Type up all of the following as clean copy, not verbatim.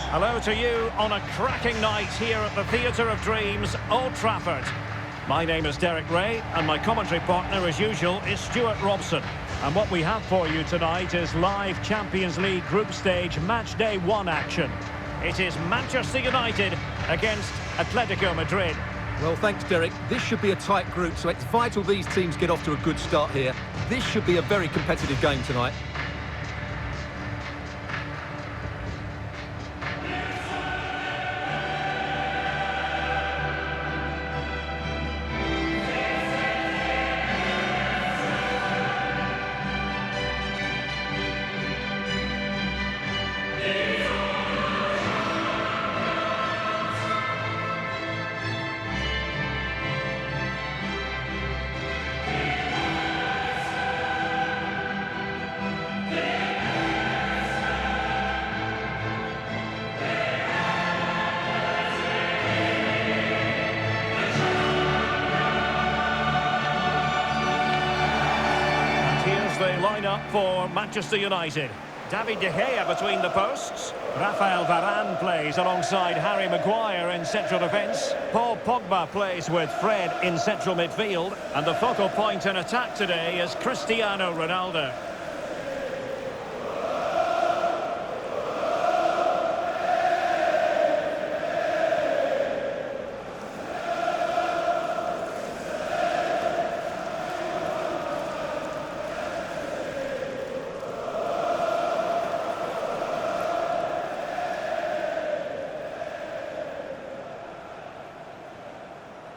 Hello to you on a cracking night here at the Theatre of Dreams, Old Trafford. My name is Derek Ray, and my commentary partner, as usual, is Stuart Robson. And what we have for you tonight is live Champions League group stage match day 1 action. It is Manchester United against Atletico Madrid. Well, thanks, Derek. This should be a tight group, so it's vital these teams get off to a good start here. This should be a very competitive game tonight. The line-up for Manchester United. David De Gea between the posts. Rafael Varane plays alongside Harry Maguire in central defence. Paul Pogba plays with Fred in central midfield. And the focal point in attack today is Cristiano Ronaldo.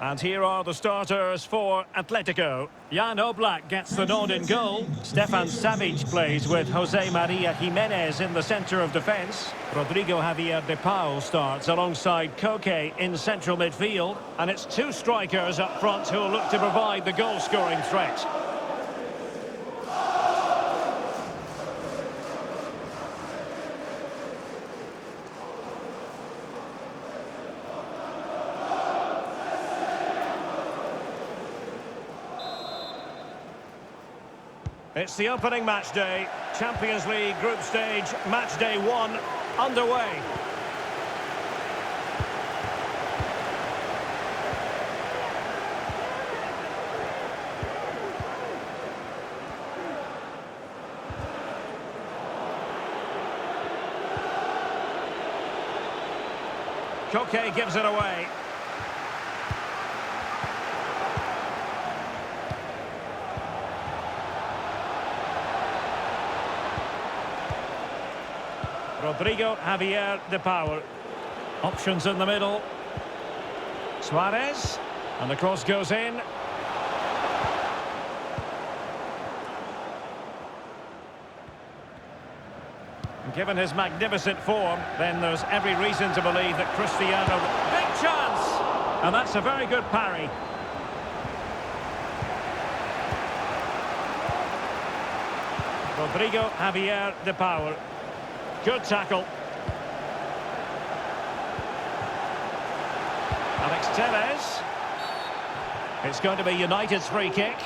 And here are the starters for Atletico. Jan Oblak gets the nod in goal. Stefan Savic plays with Jose Maria Jimenez in the centre of defence. Rodrigo Javier de Paul starts alongside Koke in central midfield. And it's two strikers up front who will look to provide the goal-scoring threat. It's the opening match day, Champions League group stage, match day 1, underway. Koke gives it away. Rodrigo Javier de Paul. Options in the middle. Suarez. And the cross goes in. And given his magnificent form, then there's every reason to believe that Cristiano... Big chance! And that's a very good parry. Rodrigo Javier de Paul. Good tackle. Alex Tellez. It's going to be United's free kick.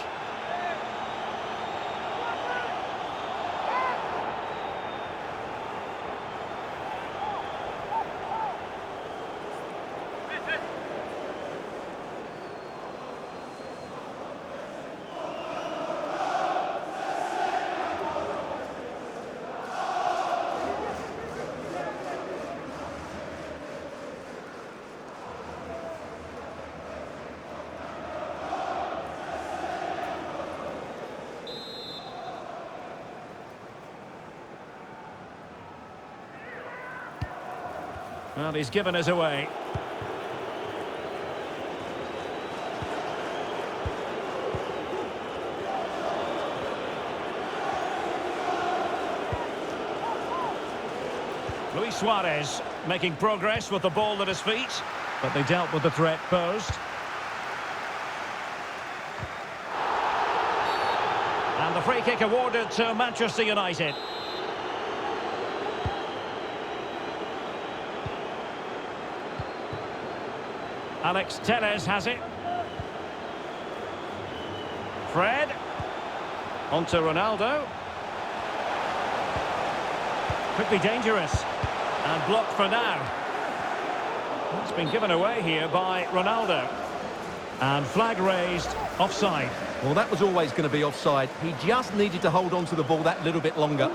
Well, he's given us away. Luis Suarez making progress with the ball at his feet, but they dealt with the threat posed. And the free kick awarded to Manchester United. Alex Tellez has it. Fred. On to Ronaldo. Could be dangerous. And blocked for now. It's been given away here by Ronaldo. And flag raised, offside. Well, that was always going to be offside. He just needed to hold on to the ball that little bit longer.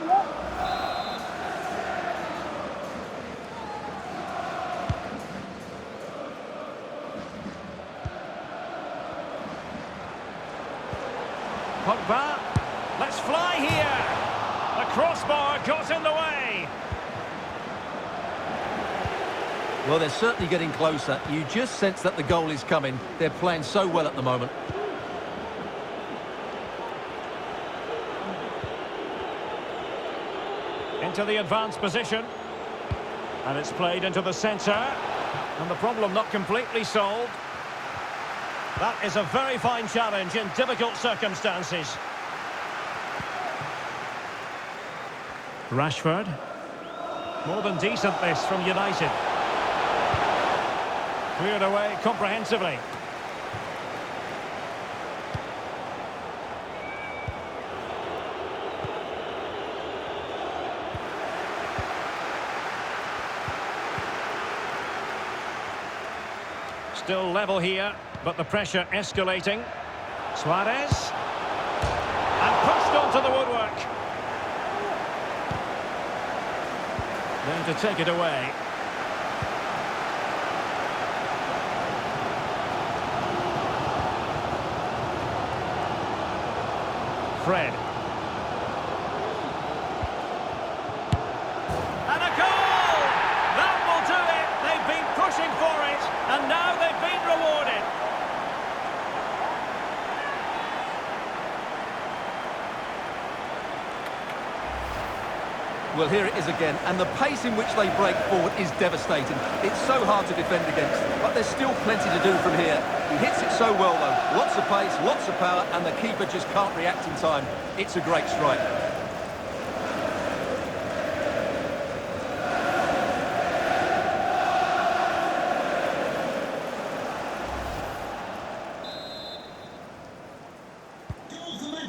Pogba, let's fly here. The crossbar got in the way. Well, they're certainly getting closer. You just sense that the goal is coming. They're playing so well at the moment. Into the advanced position. And it's played into the centre. And the problem not completely solved. That is a very fine challenge in difficult circumstances. Rashford. More than decent this from United. Cleared away comprehensively. Still level here, but the pressure escalating. Suarez. And pushed onto the woodwork. Then to take it away. Fred. And a goal! That will do it! They've been pushing for it, and now they've been rewarded. Well, here it is again, and the pace in which they break forward is devastating. It's so hard to defend against, but there's still plenty to do from here. He hits it so well, though. Lots of pace, lots of power, and the keeper just can't react in time. It's a great strike.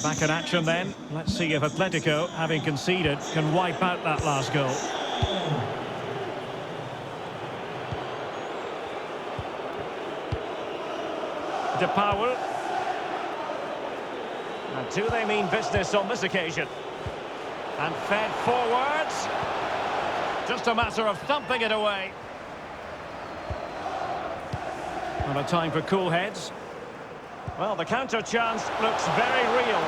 Back in action then. Let's see if Atletico, having conceded, can wipe out that last goal. De Paul. And do they mean business on this occasion? And fed forwards. Just a matter of thumping it away. And a time for cool heads. Well, the counter chance looks very real.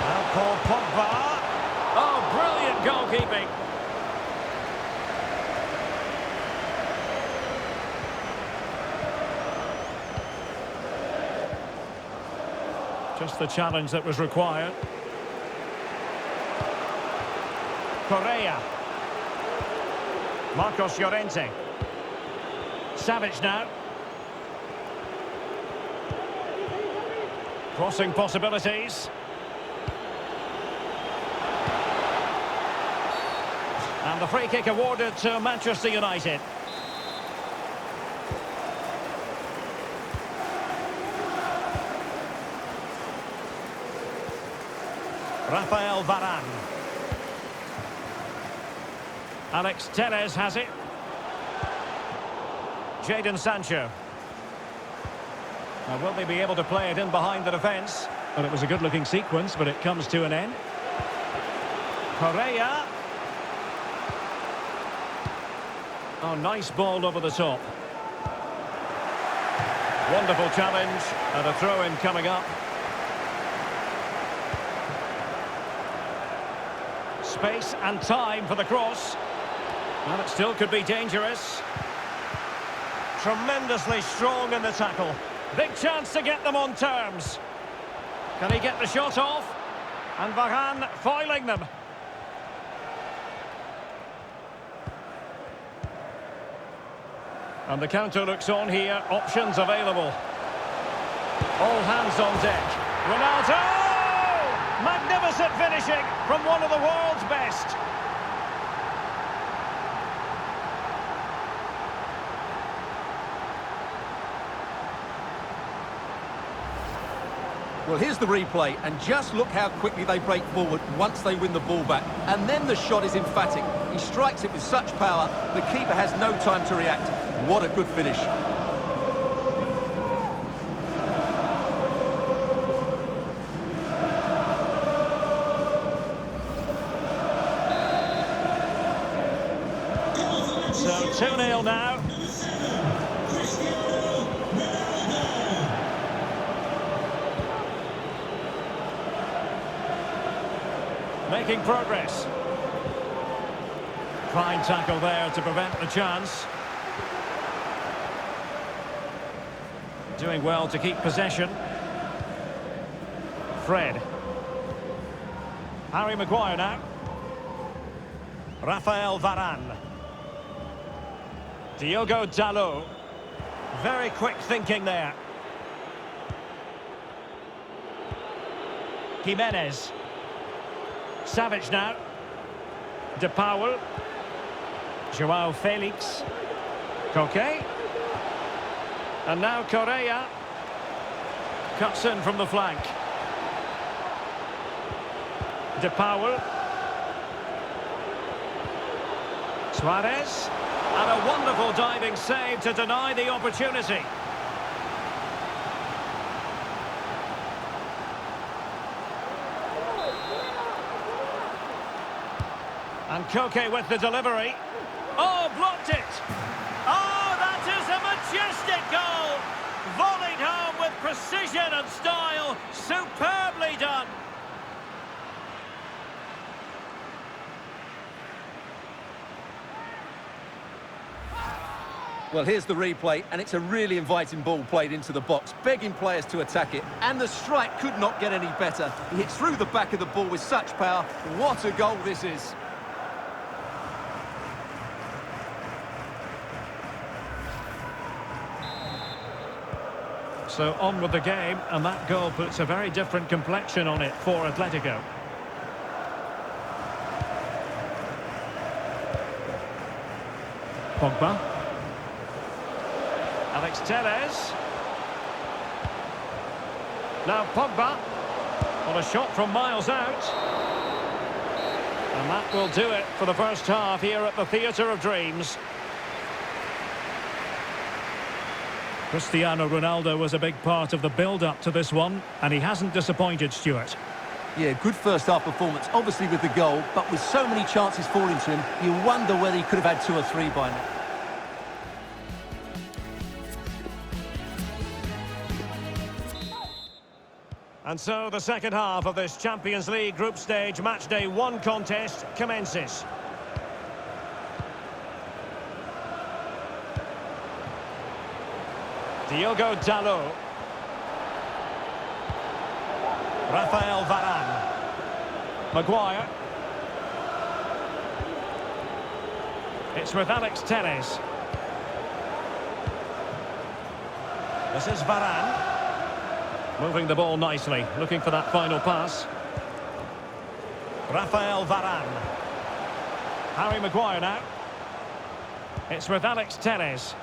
Now Paul Pogba. Oh, brilliant goalkeeping. Just the challenge that was required. Correa. Marcos Llorente. Savage now. Crossing possibilities. And the free kick awarded to Manchester United. Rafael Varane. Alex Telles has it. Jadon Sancho. Now, will they be able to play it in behind the defence? Well, it was a good-looking sequence, but it comes to an end. Correa. Oh, nice ball over the top. Wonderful challenge, and a throw-in coming up. Space and time for the cross. Well, it still could be dangerous. Tremendously strong in the tackle. Big chance to get them on terms. Can he get the shot off? And Varane foiling them. And the counter looks on here. Options available. All hands on deck. Ronaldo! Magnificent finishing from one of the world's best. Well, here's the replay, and just look how quickly they break forward once they win the ball back. And then the shot is emphatic. He strikes it with such power, the keeper has no time to react. What a good finish. So 2-0 now. Making progress. Fine tackle there to prevent the chance. Doing well to keep possession. Fred. Harry Maguire now. Rafael Varane. Diogo Dalot. Very quick thinking there. Jimenez. Savage now. De Paul. Joao Felix. Koke. And now Correa. Cuts in from the flank. De Paul. Suarez. And a wonderful diving save to deny the opportunity. And Koke with the delivery. Oh, blocked it! Oh, that is a majestic goal! Volleyed home with precision and style. Superbly done. Well, here's the replay, and it's a really inviting ball played into the box, begging players to attack it. And the strike could not get any better. He hits through the back of the ball with such power. What a goal this is. So on with the game, and that goal puts a very different complexion on it for Atletico. Pogba. Alex Telles. Now Pogba. On a shot from miles out. And that will do it for the first half here at the Theatre of Dreams. Cristiano Ronaldo was a big part of the build-up to this one, and he hasn't disappointed, Stuart. Yeah, good first-half performance, obviously with the goal, but with so many chances falling to him, you wonder whether he could have had 2 or 3 by now. And so the second half of this Champions League group stage matchday 1 contest commences. Diogo Dalot. Rafael Varane. Maguire. It's with Alex Telles. This is Varane. Moving the ball nicely, looking for that final pass. Rafael Varane. Harry Maguire now. It's with Alex Telles.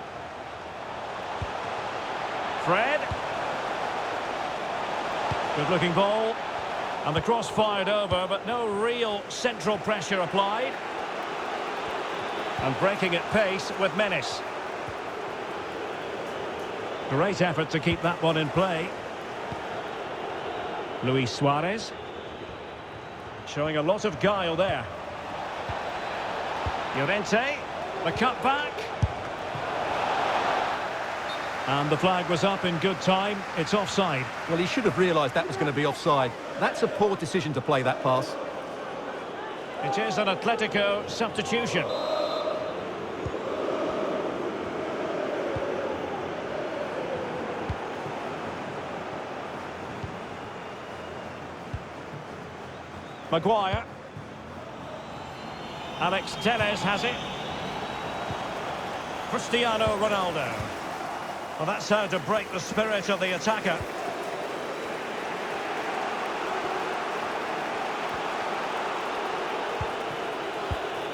Fred. Good looking ball. And the cross fired over, but no real central pressure applied. And breaking at pace with menace. Great effort to keep that one in play. Luis Suarez. Showing a lot of guile there. Llorente. The cutback. And the flag was up in good time. It's offside. Well, he should have realised that was going to be offside. That's a poor decision to play that pass. It is an Atletico substitution. Maguire. Alex Telles has it. Cristiano Ronaldo. Well, that's how to break the spirit of the attacker.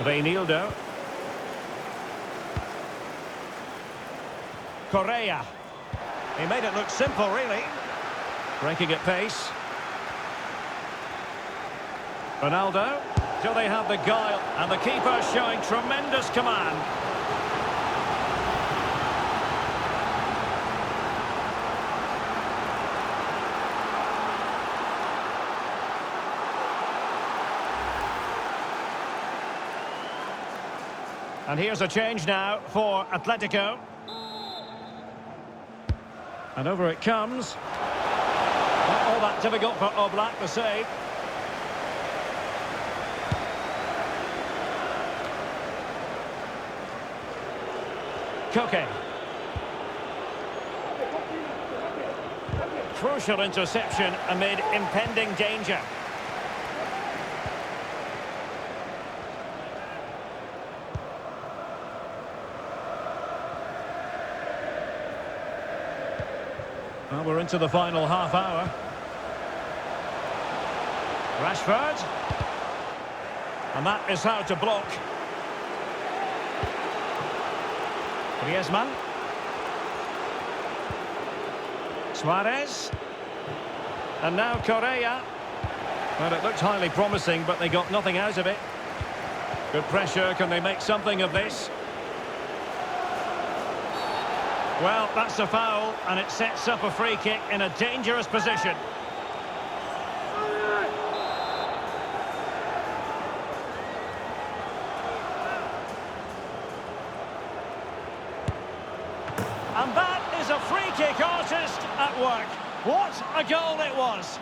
Reinildo. Correa. He made it look simple, really. Breaking at pace. Ronaldo. Do they have the guile? And the keeper showing tremendous command. And here's a change now for Atletico. And over it comes. Not all that difficult for Oblak to save. Koke. Crucial interception amid impending danger. Well, we're into the final half hour. Rashford. And that is how to block. Griezmann. Suarez. And now Correa. Well, it looked highly promising, but they got nothing out of it. Good pressure. Can they make something of this? Well, that's a foul, and it sets up a free kick in a dangerous position. And that is a free kick artist at work. What a goal it was!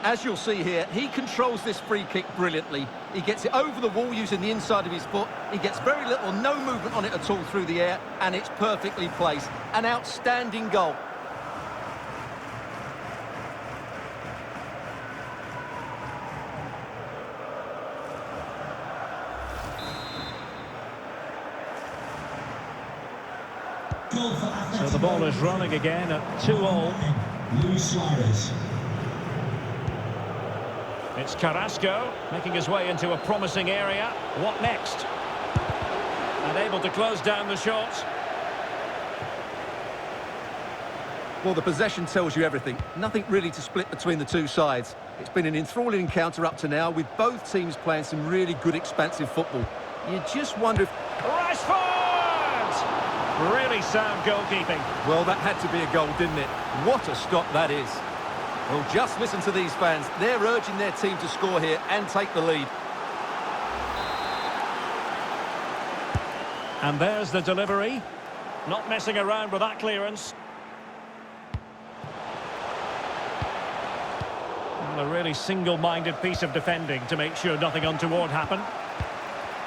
As you'll see here, he controls this free kick brilliantly. He gets it over the wall using the inside of his foot. He gets very little or no movement on it at all through the air, and it's perfectly placed. An outstanding goal. So the ball is running again at 2-all. Luis Suarez. It's Carrasco making his way into a promising area. What next? And able to close down the shot. Well, the possession tells you everything. Nothing really to split between the two sides. It's been an enthralling encounter up to now, with both teams playing some really good expansive football. You just wonder if... Rashford! Really sound goalkeeping. Well, that had to be a goal, didn't it? What a stop that is. Well, just listen to these fans. They're urging their team to score here and take the lead. And there's the delivery. Not messing around with that clearance. Well, a really single-minded piece of defending to make sure nothing untoward happened.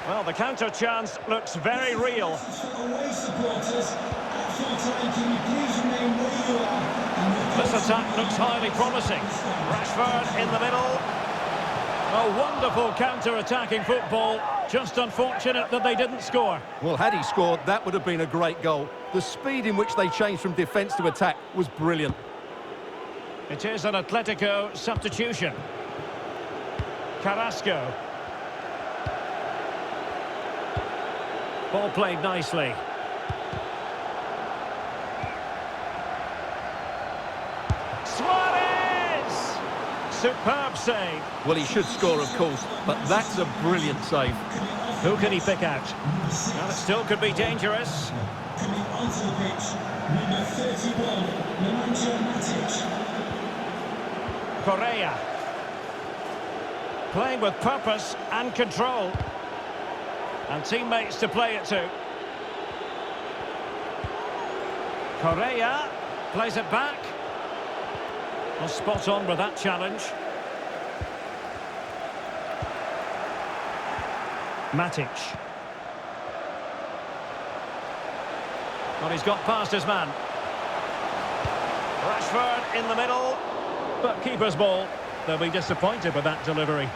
Well, the counter chance looks very real. Away supporters, at full time, can you please remain where you are? This attack looks highly promising. Rashford in the middle. A wonderful counter-attacking football. Just unfortunate that they didn't score. Well, had he scored, that would have been a great goal. The speed in which they changed from defence to attack was brilliant. It is an Atletico substitution. Carrasco. Ball played nicely. Suarez! Superb save. Well, he should score, of course, but that's a brilliant save. Who can he pick out? Well, it still could be dangerous. Coming onto the pitch, number 31, Matic. Correa. Playing with purpose and control. And teammates to play it to. Correa plays it back. Well, spot on with that challenge. Matic. Well, he's got past his man. Rashford in the middle. But keeper's ball. They'll be disappointed with that delivery.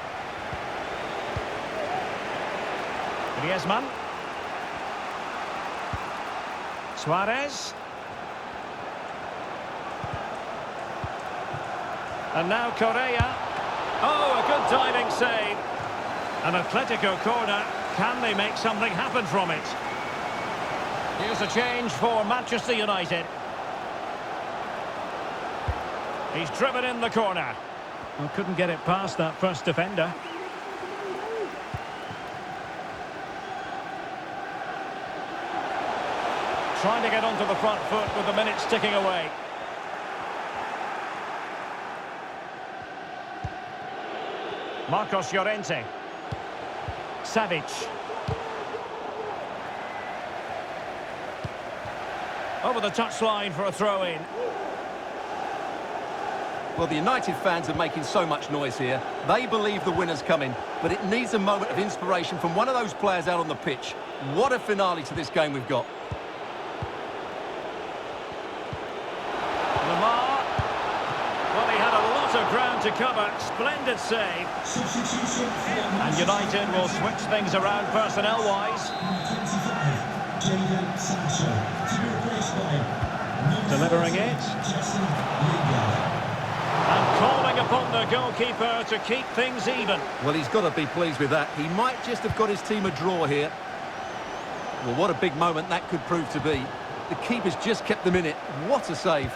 Griezmann. Suarez. And now Correa. Oh, a good diving save. An Atletico corner Can they make something happen from it? Here's a change for Manchester United. He's driven in the corner. Well, couldn't get it past that first defender. Trying to get onto the front foot with the minutes ticking away. Marcos Llorente. Savic. Over the touchline for a throw-in. Well, the United fans are making so much noise here. They believe the winner's coming, but it needs a moment of inspiration from one of those players out on the pitch. What a finale to this game we've got. Lamar. Well, he had a lot of ground to cover. Splendid save. Substitution for And United will switch things around personnel-wise. number 25, Jadon Sancho, to be replaced by number Delivering 40, it. Jesse Lingard. And calling upon the goalkeeper to keep things even. Well, he's got to be pleased with that. He might just have got his team a draw here. Well, what a big moment that could prove to be. The keeper's just kept them in it. What a save.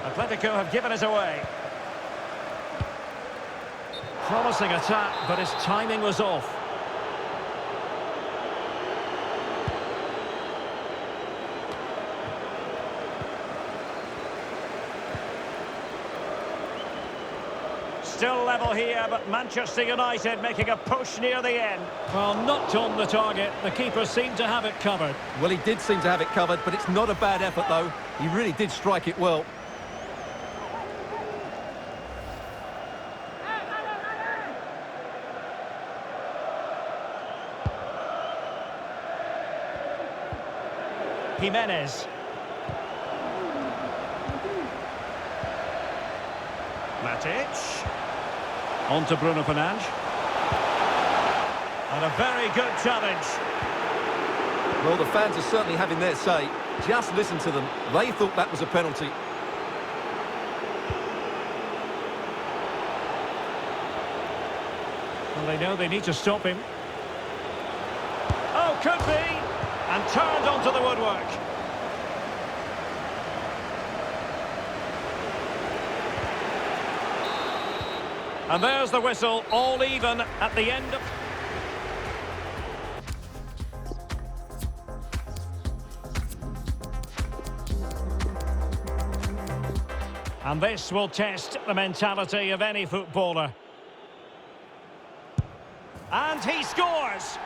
Atletico have given it away. Promising attack, but his timing was off. Still level here, but Manchester United making a push near the end. Well, not on the target. The keeper seemed to have it covered. Well, he did seem to have it covered, but it's not a bad effort, though. He really did strike it well. Jimenez. Matic. On to Bruno Fernandes. And a very good challenge. Well, the fans are certainly having their say. Just listen to them. They thought that was a penalty. Well, they know they need to stop him. Oh, could be! And turned onto the woodwork. And there's the whistle, all even at the end of... And this will test the mentality of any footballer. And he scores!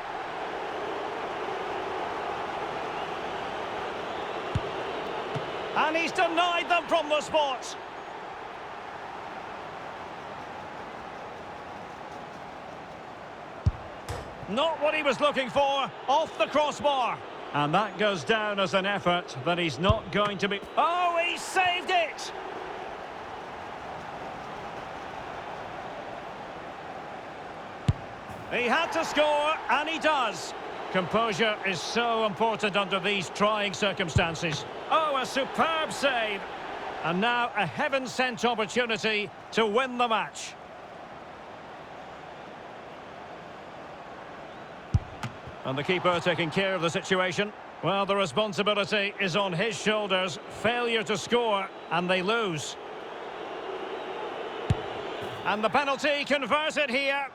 And he's denied them from the spot. Not what he was looking for, off the crossbar. And that goes down as an effort that he's not going to be... Oh, he saved it! He had to score, and he does. Composure is so important under these trying circumstances. Oh, a superb save. And now a heaven-sent opportunity to win the match. And the keeper taking care of the situation. Well, the responsibility is on his shoulders. Failure to score, and they lose. And the penalty converted here.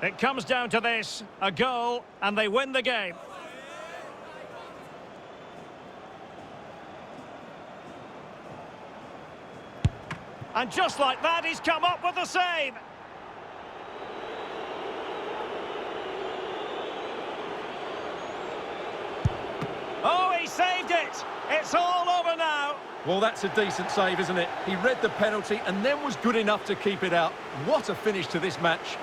It comes down to this, a goal, and they win the game. And just like that, he's come up with the save. Oh, he saved it! It's all over now. Well, that's a decent save, isn't it? He read the penalty and then was good enough to keep it out. What a finish to this match.